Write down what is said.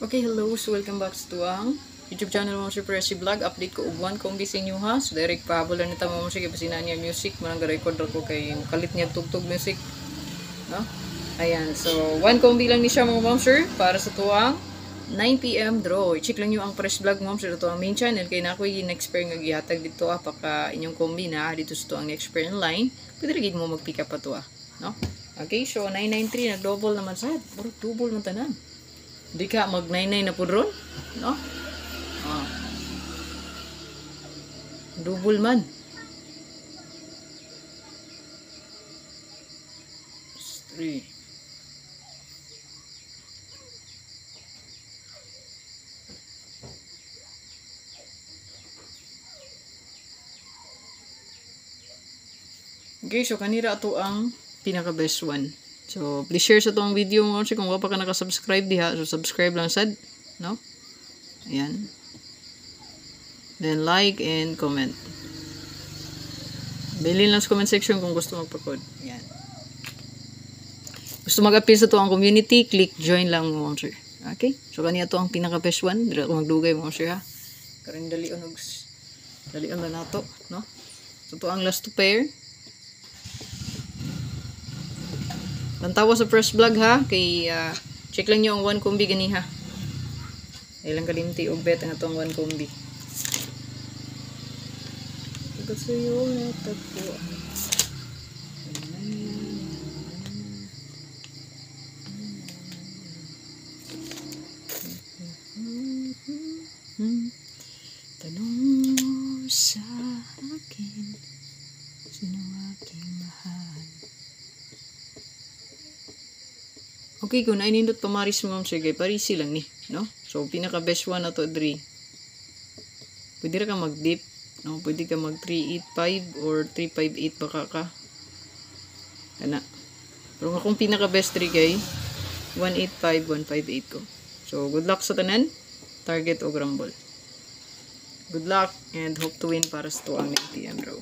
Okay, hello. So, welcome back to ang YouTube channel mo si Pressy Vlog. Update ko ugwan kung bising nyo ha. So, direct pahabol na nita mo siya kapasinan niya music. Manang record ko kay kalit niya tugtog music. No? Ayan. So, one kombi lang ni siya mga momsir para sa tuwang 9 PM draw. I-check lang nyo ang Press Vlog momsir ito ang main channel. Kaya na ako yung expert nga gihatag dito paka inyong kombi na dito sa tuwang expert line. Pwede rin mo mag-pick up pa to no? Okay, so 993 nag-double naman sa puro double man tanan. Di ka mag-99 na po ron, no? Double man. Three. Okay, so kanira ito ang pinaka-best one. So, please share sa itong video mo. Kung wala pa ka nakasubscribe diha, so subscribe lang sad. No? Ayan. Then, like and comment. Bilhin lang sa comment section kung gusto magpa-code. Ayan. Gusto mag-appeal sa itong community, click join lang mo, sir. Okay? So, kaniya ito ang pinaka-best one. Dili ako magdugay mo, sir, ha? Karing dalion na nato, no? So, ito ang last to pair. Tantawa sa Press Vlog ha, kay check lang nyo ang 1 kombi gani ha. Ilang kalimti og bet ang atong 1 kombi. Kasi yung natagpo. Tanong mo sa akin, sino aking mahal? Okay, kung nainindot pamaris mo sige, parisi lang ni, no? So, pinaka best one na to, 3. Pwede ka mag-dip, no? Pwede ka mag 385 or 358 baka ka. Kana. Pero akong pinaka best 3 kay 185, 158 ko. So, good luck sa tanan. Target o rumble. Good luck and hope to win para sa 2 ang 9 PM bro.